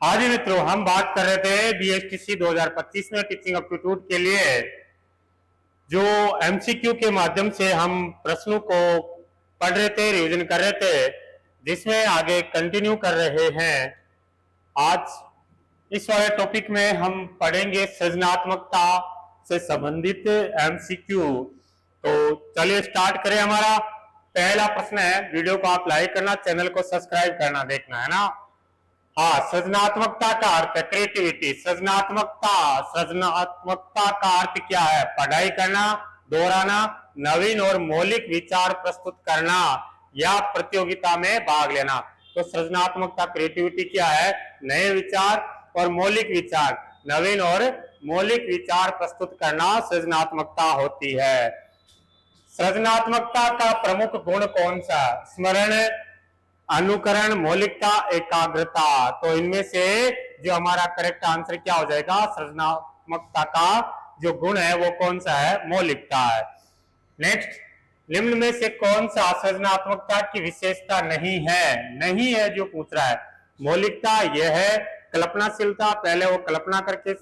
हाँ जी मित्रों, हम बात कर रहे थे बीएसटीसी 2025 में टीचिंग एप्टीट्यूड के लिए जो एमसीक्यू के माध्यम से हम प्रश्नों को पढ़ रहे थे, रिवीजन कर रहे थे, जिसमें आगे कंटिन्यू कर रहे हैं। आज इस वाले टॉपिक में हम पढ़ेंगे सृजनात्मकता से संबंधित एमसीक्यू। तो चलिए स्टार्ट करें। हमारा पहला प्रश्न है, वीडियो को आप लाइक करना, चैनल को सब्सक्राइब करना, देखना है ना। हाँ, सृजनात्मकता का अर्थ है क्रिएटिविटी। सृजनात्मकता का अर्थ क्या है? पढ़ाई करना, दोहराना, नवीन और मौलिक विचार प्रस्तुत करना या प्रतियोगिता में भाग लेना। तो सृजनात्मकता क्रिएटिविटी क्या है? नए विचार और मौलिक विचार, नवीन और मौलिक विचार प्रस्तुत करना सृजनात्मकता होती है। सृजनात्मकता का प्रमुख गुण कौन सा? स्मरण, अनुकरण, मौलिकता, एकाग्रता। तो इनमें से जो हमारा करेक्ट आंसर क्या हो जाएगा? सृजनात्मकता का जो गुण है वो कौन सा है? मौलिकता है। नेक्स्ट, निम्न में से कौन सा सृजनात्मकता की विशेषता नहीं है? नहीं है जो पूछ रहा है। मौलिकता यह है कल्पनाशीलता, पहले वो कल्पना करके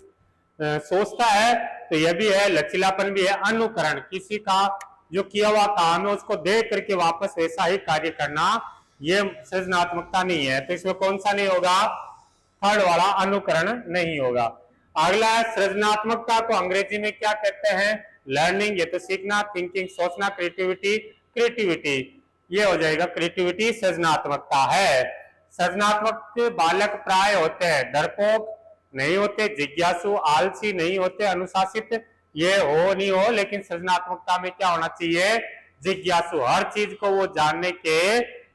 सोचता है, तो यह भी है। लचीलापन भी है। अनुकरण, किसी का जो किया हुआ काम है उसको देख करके वापस वैसा ही कार्य करना, ये सृजनात्मकता नहीं है। तो इसमें कौन सा नहीं होगा? थर्ड वाला, अनुकरण नहीं होगा। अगला है, सृजनात्मकता को अंग्रेजी में क्या कहते हैं? लर्निंग, ये तो सीखना, थिंकिंग सोचना, क्रिएटिविटी क्रिएटिविटी, ये हो जाएगा क्रिएटिविटी सृजनात्मकता है। सृजनात्मक बालक प्राय होते हैं डरपोक नहीं होते, जिज्ञासु, आलसी नहीं होते, अनुशासित, ये हो नहीं हो, लेकिन सृजनात्मकता में क्या होना चाहिए? जिज्ञासु, हर चीज को वो जानने के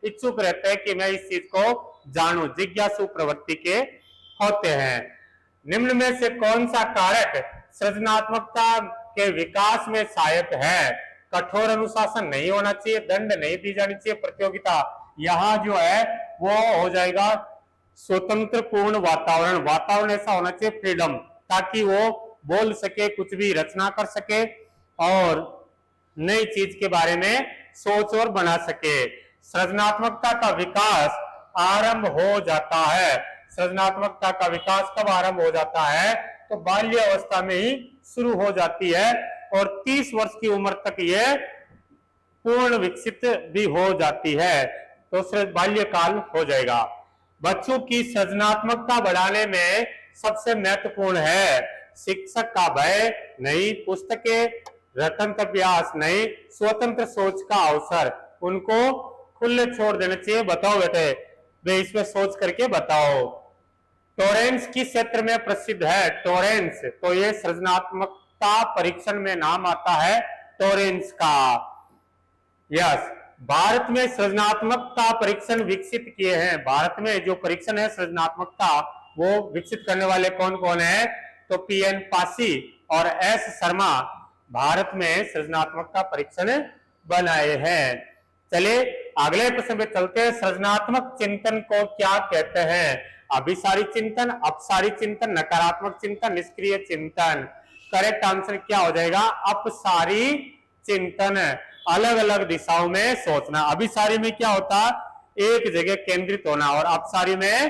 इच्छुक रहते हैं कि मैं इस चीज को जानूं, जिज्ञासु प्रवृत्ति के होते हैं। निम्न में से कौन सा कारक सृजनात्मकता के विकास में सहायक है? कठोर अनुशासन नहीं होना चाहिए, दंड नहीं दी जानी चाहिए, प्रतियोगिता। यहां जो है वो हो जाएगा स्वतंत्र पूर्ण वातावरण। वातावरण ऐसा होना चाहिए फ्रीडम, ताकि वो बोल सके, कुछ भी रचना कर सके और नई चीज के बारे में सोच और बना सके। सृजनात्मकता का विकास आरंभ हो जाता है। सृजनात्मकता का विकास कब आरंभ हो जाता है? तो बाल्य अवस्था में ही शुरू हो जाती है और 30 वर्ष की उम्र तक ये पूर्ण विकसित भी हो जाती है। तो बाल्यकाल हो जाएगा। बच्चों की सृजनात्मकता बढ़ाने में सबसे महत्वपूर्ण है शिक्षक का भय नहीं, पुस्तकें, रटंत अभ्यास नहीं, स्वतंत्र सोच का अवसर। उनको खुले छोड़ देना चाहिए। बताओ बेटे, वे इसमें सोच करके बताओ। टोरेंस किस क्षेत्र में प्रसिद्ध है? टोरेंस, तो ये सृजनात्मकता परीक्षण में नाम आता है टोरेंस का। यस, भारत में सृजनात्मकता परीक्षण विकसित किए हैं। भारत में जो परीक्षण है सृजनात्मकता, वो विकसित करने वाले कौन कौन है? तो पीएन पासी और एस शर्मा भारत में सृजनात्मकता परीक्षण बनाए हैं। चलिए अगले प्रश्न पे चलते हैं। सृजनात्मक चिंतन को क्या कहते हैं? अभिसारी चिंतन, अपसारी चिंतन, नकारात्मक चिंतन, निष्क्रिय चिंतन। करेक्ट आंसर क्या हो जाएगा? अपसारी चिंतन, अलग अलग दिशाओं में सोचना। अभिसारी में क्या होता? एक जगह केंद्रित होना, और अपसारी में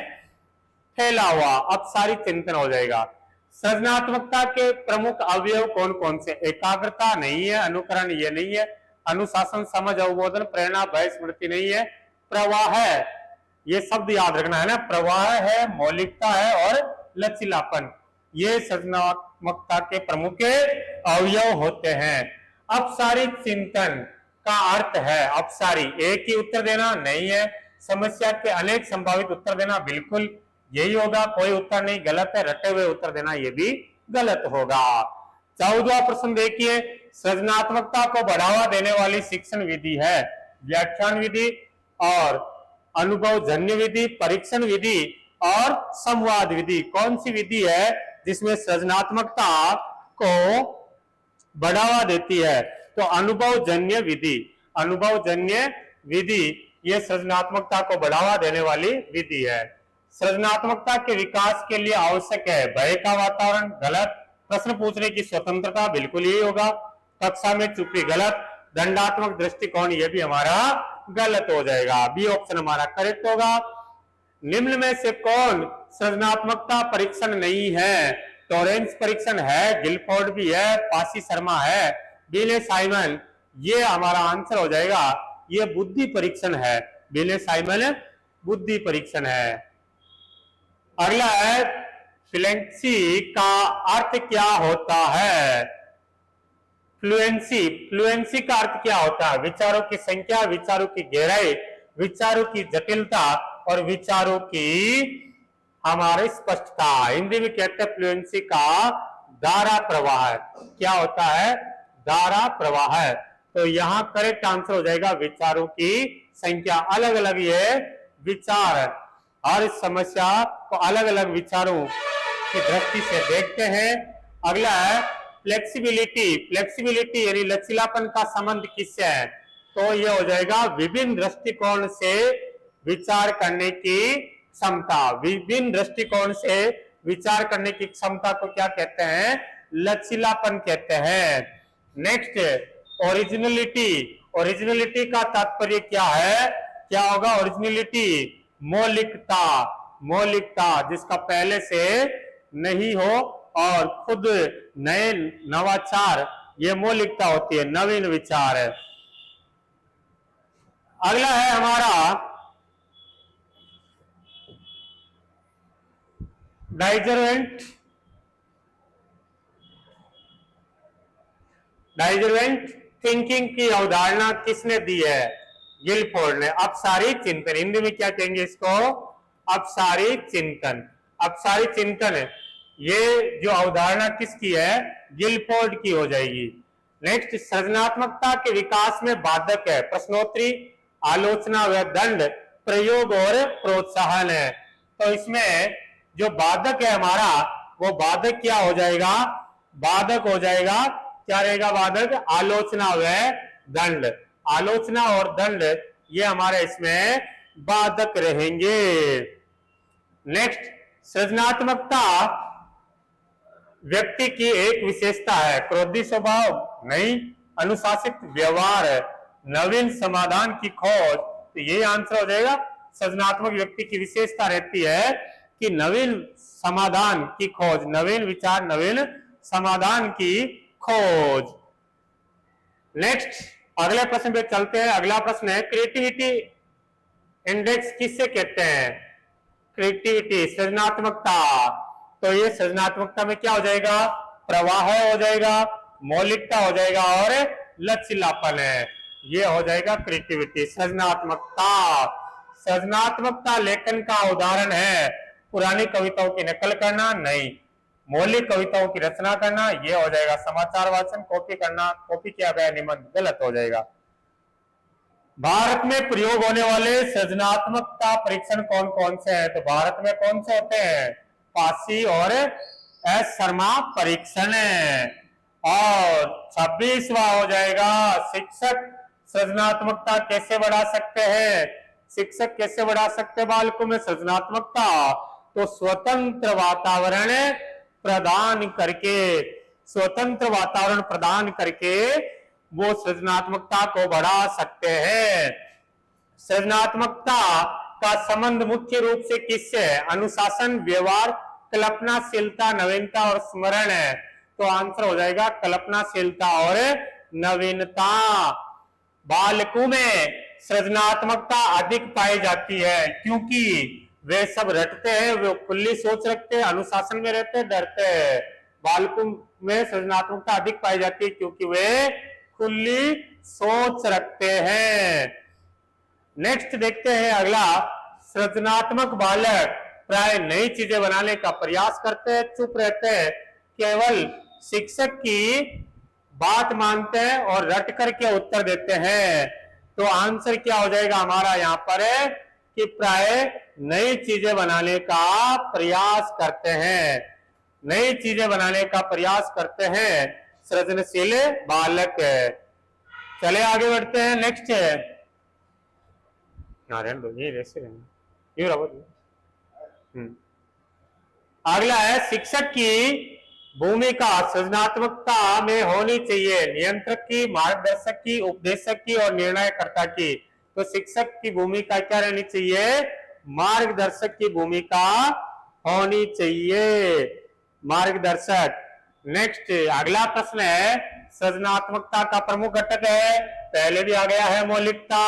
फैला हुआ, अपसारी चिंतन हो जाएगा। सृजनात्मकता के प्रमुख अवयव कौन कौन से? एकाग्रता नहीं है, अनुकरण ये नहीं है, अनुशासन, समझ, अवबोधन, प्रेरणा, भय, स्मृति नहीं है, प्रवाह है, ये शब्द याद रखना है ना, प्रवाह है, मौलिकता है और लचीलापन, ये सृजनात्मकता के प्रमुख अवयव होते हैं। अपसारी चिंतन का अर्थ है, अपसारी एक ही उत्तर देना नहीं है, समस्या के अनेक संभावित उत्तर देना, बिल्कुल यही होगा, कोई उत्तर नहीं गलत है, रटे हुए उत्तर देना ये भी गलत होगा। 14वां प्रश्न देखिए, सृजनात्मकता को बढ़ावा देने वाली शिक्षण विधि है व्याख्यान विधि और अनुभवजन्य विधि, परीक्षण विधि और संवाद विधि। कौन सी विधि है जिसमें सृजनात्मकता को बढ़ावा देती है? तो अनुभवजन्य विधि। अनुभवजन्य विधि ये सृजनात्मकता को बढ़ावा देने वाली विधि है। सृजनात्मकता के विकास के लिए आवश्यक है भय का वातावरण, गलत। प्रश्न पूछने की स्वतंत्रता, बिल्कुल यही होगा। कक्षा में चुप्पी, गलत। दंडात्मक दृष्टिकोण, ये भी हमारा गलत हो जाएगा। बी ऑप्शन हमारा करेक्ट होगा। निम्न में से कौन सृजनात्मकता परीक्षण नहीं है? टॉरेंस परीक्षण है, गिलफोर्ड भी है, पासी शर्मा है, बिले साइमन। ये हमारा आंसर हो जाएगा, ये बुद्धि परीक्षण है। बिले साइमन बुद्धि परीक्षण है। अगला है फ्लुएंसी का अर्थ क्या होता है? फ्लुएंसी का अर्थ क्या होता है? विचारों की संख्या, विचारों की गहराई, विचारों की जटिलता और विचारों की हमारी स्पष्टता। हिंदी में कहते हैं फ्लुएंसी का धारा प्रवाह। क्या होता है? धारा प्रवाह। तो यहां करेक्ट आंसर हो जाएगा विचारों की संख्या। अलग अलग ये विचार, हर समस्या को अलग अलग विचारों की दृष्टि से देखते हैं। अगला है फ्लेक्सिबिलिटी यानी लचीलापन का संबंध किससे है? तो ये हो जाएगा विभिन्न दृष्टिकोण से विचार करने की क्षमता। विभिन्न दृष्टिकोण से विचार करने की क्षमता को क्या कहते हैं? लचीलापन कहते हैं। नेक्स्ट ओरिजिनलिटी का तात्पर्य क्या है? क्या होगा ओरिजिनलिटी? मौलिकता जिसका पहले से नहीं हो और खुद नए नवाचार, ये मौलिकता होती है, नवीन विचार है। अगला है हमारा डाइवर्जेंट थिंकिंग की अवधारणा किसने दी है? गिलफोर्ड ने। अपसारी चिंतन, हिंदी में क्या कहेंगे इसको? अपसारी चिंतन। ये जो अवधारणा किसकी है? गिलफोर्ड की हो जाएगी। नेक्स्ट सृजनात्मकता के विकास में बाधक है? प्रश्नोत्तरी, आलोचना व दंड, प्रयोग और प्रोत्साहन है। तो इसमें जो बाधक है हमारा, वो बाधक क्या हो जाएगा? बाधक हो जाएगा, क्या रहेगा बाधक? आलोचना व दंड। आलोचना और दंड ये हमारे इसमें बाधक रहेंगे। नेक्स्ट सृजनात्मकता व्यक्ति की एक विशेषता है? क्रोधी स्वभाव नहीं, अनुशासित व्यवहार, नवीन समाधान की खोज। तो ये आंसर हो जाएगा सृजनात्मक व्यक्ति की विशेषता रहती है कि नवीन समाधान की खोज, नवीन विचार, नवीन समाधान की खोज। नेक्स्ट अगले प्रश्न पे चलते हैं। अगला प्रश्न है क्रिएटिविटी इंडेक्स किससे कहते हैं? क्रिएटिविटी सृजनात्मकता। तो ये सृजनात्मकता में क्या हो जाएगा? प्रवाह हो जाएगा, मौलिकता हो जाएगा और लचीलापन है। ये हो जाएगा क्रिएटिविटी। सृजनात्मकता लेखन का उदाहरण है? पुरानी कविताओं की नकल करना नहीं, मौलिक कविताओं की रचना करना ये हो जाएगा समाचार वाचन, कॉपी करना, कॉपी किया गया निबंध गलत हो जाएगा। भारत में प्रयोग होने वाले सृजनात्मकता परीक्षण कौन कौन से हैं? तो भारत में कौन से होते हैं? पासी और एस शर्मा परीक्षण है। और 26वां हो जाएगा शिक्षक सृजनात्मकता कैसे बढ़ा सकते हैं? शिक्षक कैसे बढ़ा सकते हैं बालकों में सृजनात्मकता? तो स्वतंत्र वातावरण प्रदान करके वो सृजनात्मकता को बढ़ा सकते हैं। सृजनात्मकता का संबंध मुख्य रूप से किससे है? अनुशासन, व्यवहार, कल्पनाशीलता, नवीनता और स्मरण है। तो आंसर हो जाएगा कल्पनाशीलता और नवीनता। बालकों में सृजनात्मकता अधिक पाई जाती है क्योंकि वे सब रटते हैं, वे खुली सोच रखते हैं, अनुशासन में रहते हैं, डरते हैं। बालकों में सृजनात्मकता अधिक पाई जाती है क्योंकि वे खुली सोच रखते हैं। नेक्स्ट देखते हैं अगला, सृजनात्मक बालक प्राय नई चीजें बनाने का प्रयास करते हैं, चुप रहते हैं, केवल शिक्षक की बात मानते हैं और रट करके उत्तर देते हैं। तो आंसर क्या हो जाएगा हमारा यहाँ पर है कि प्राय नई चीजें बनाने का प्रयास करते हैं, नई चीजें बनाने का प्रयास करते हैं सृजनशील बालक। चले आगे बढ़ते हैं। नेक्स्ट है अगला है शिक्षक की भूमिका सृजनात्मकता में होनी चाहिए? नियंत्रक की, मार्गदर्शक की, उपदेशक की और निर्णयकर्ता की। तो शिक्षक की भूमिका क्या रहनी चाहिए? मार्गदर्शक की भूमिका होनी चाहिए, मार्गदर्शक। नेक्स्ट अगला प्रश्न है, सृजनात्मकता का प्रमुख घटक है, पहले भी आ गया है, मौलिकता।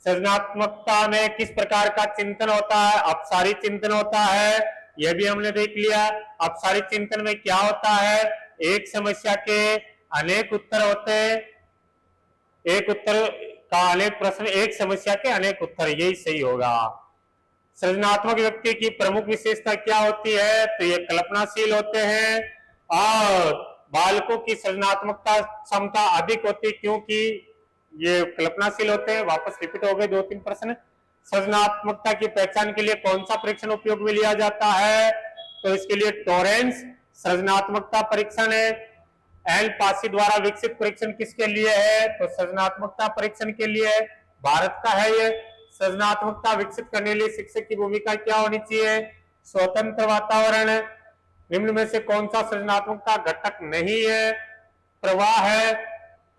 सृजनात्मकता में किस प्रकार का चिंतन होता है? अपसारी चिंतन होता है, यह भी हमने देख लिया। अपसारी चिंतन में क्या होता है? एक समस्या के अनेक उत्तर होते हैं, एक उत्तर का अनेक प्रश्न, एक समस्या के अनेक उत्तर, यही सही होगा। सृजनात्मक व्यक्ति की प्रमुख विशेषता क्या होती है? तो ये कल्पनाशील होते हैं और बालकों की सृजनात्मकता क्षमता अधिक होती है, क्योंकि ये कल्पनाशील होते हैं। वापस रिपीट हो गए 2-3 प्रश्न। सृजनात्मकता की पहचान के लिए कौन सा परीक्षण उपयोग में लिया जाता है? तो इसके लिए टॉरेंस सृजनात्मकता परीक्षण है। एल पासी द्वारा विकसित परीक्षण किसके लिए है? तो सृजनात्मकता परीक्षण के लिए, भारत का है ये। सृजनात्मकता विकसित करने के लिए शिक्षक की भूमिका क्या होनी चाहिए? स्वतंत्र वातावरण। निम्न में से कौन सा सृजनात्मकता घटक नहीं है? प्रवाह है,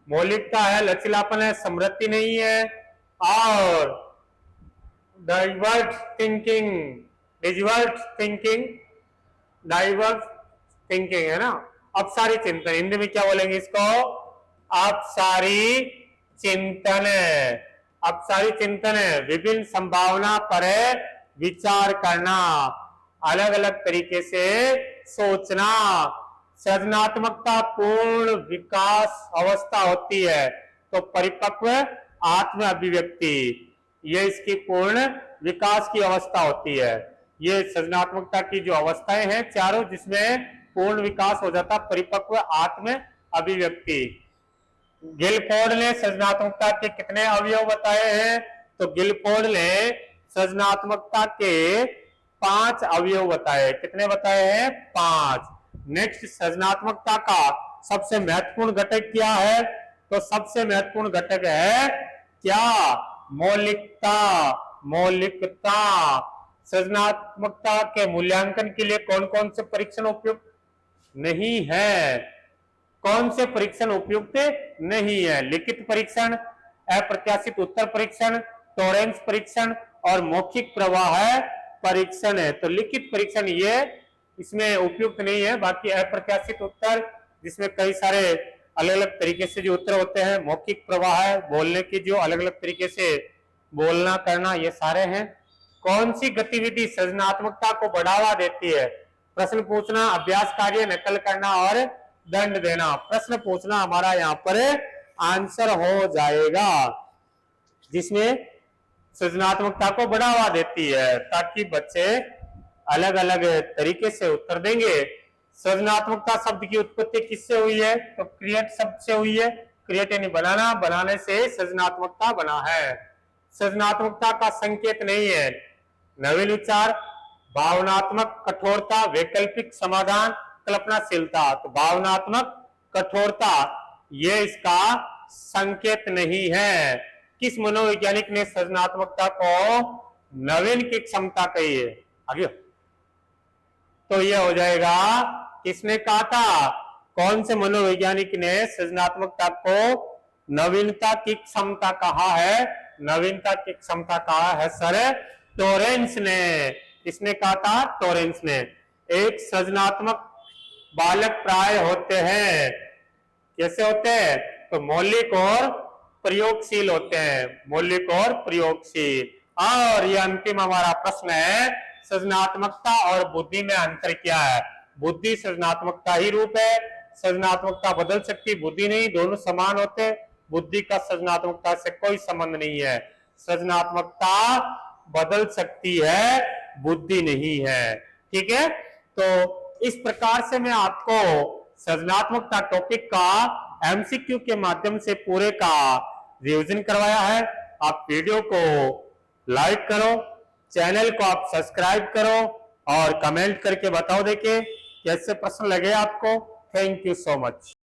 मौलिकता है, लचीलापन है, समृद्धि नहीं है, और डाइवर्स थिंकिंग, डाइवर्स थिंकिंग है ना। अपसारी चिंतन, हिंदी में क्या बोलेंगे इसको? अपसारी चिंतन है। अपसारी चिंतन है विभिन्न संभावना पर विचार करना, अलग अलग तरीके से सोचना। सृजनात्मकता पूर्ण विकास अवस्था होती है, तो परिपक्व आत्म अभिव्यक्ति, ये इसकी पूर्ण विकास की अवस्था होती है। ये सृजनात्मकता की जो अवस्थाएं हैं चारों, जिसमें पूर्ण विकास हो जाता, परिपक्व आत्म अभिव्यक्ति। गिलफोर्ड ने सृजनात्मकता के कितने अवयव बताए हैं? तो गिलफोर्ड ने सृजनात्मकता के 5 अवयव बताए। कितने बताए हैं? 5। नेक्स्ट, सृजनात्मकता का सबसे महत्वपूर्ण घटक क्या है? तो सबसे महत्वपूर्ण घटक है क्या? मौलिकता। मौलिकता। सृजनात्मकता के मूल्यांकन के लिए कौन कौन से परीक्षण उपयुक्त नहीं है? कौन से परीक्षण उपयुक्त नहीं है? लिखित परीक्षण, अप्रत्याशित उत्तर परीक्षण, टॉरेंस परीक्षण और मौखिक प्रवाह परीक्षण है। तो लिखित परीक्षण ये इसमें उपयुक्त नहीं है। बाकी अप्रत्याशित उत्तर, जिसमें कई सारे अलग अलग तरीके से जो उत्तर होते हैं, मौखिक प्रवाह, बोलने की जो अलग अलग तरीके से बोलना करना, ये सारे हैं। कौन सी गतिविधि सृजनात्मकता को बढ़ावा देती है? प्रश्न पूछना, अभ्यास कार्य, नकल करना और दंड देना। प्रश्न पूछना हमारा यहाँ पर आंसर हो जाएगा, जिसमें सृजनात्मकता को बढ़ावा देती है, ताकि बच्चे अलग अलग तरीके से उत्तर देंगे। सृजनात्मकता शब्द की उत्पत्ति किससे हुई है? तो क्रिएट शब्द से हुई है। क्रिएट यानी बनाना, बनाने से सृजनात्मकता बना है। सृजनात्मकता का संकेत नहीं है नवीन विचार, भावनात्मक कठोरता, वैकल्पिक समाधान, कल्पनाशीलता। तो भावनात्मक कठोरता ये इसका संकेत नहीं है। किस मनोवैज्ञानिक ने सृजनात्मकता को नवीन की क्षमता कही है? आगे तो ये हो जाएगा, किसने कहा था? कौन से मनोवैज्ञानिक ने सृजनात्मकता को नवीनता की क्षमता कहा है? नवीनता की क्षमता कहा है सर टॉरेंस ने। किसने कहा था? टॉरेंस ने। एक सृजनात्मक बालक प्राय होते हैं, कैसे होते हैं? तो मौलिक और प्रयोगशील होते हैं, मौलिक और प्रयोगशील। और ये अंतिम हमारा प्रश्न है, सृजनात्मकता और बुद्धि में अंतर क्या है? बुद्धि सृजनात्मकता ही रूप है। सृजनात्मकता बदल सकती, बुद्धि नहीं, दोनों समान होते। बुद्धि का सृजनात्मकता से कोई संबंध नहीं है। सृजनात्मकता बदल सकती है, बुद्धि नहीं है। ठीक है, तो इस प्रकार से मैं आपको सृजनात्मकता टॉपिक का एमसीक्यू के माध्यम से पूरे का रिवीजन करवाया है। आप वीडियो को लाइक करो, चैनल को आप सब्सक्राइब करो और कमेंट करके बताओ देखे कैसे प्रश्न लगे आपको। Thank you so much.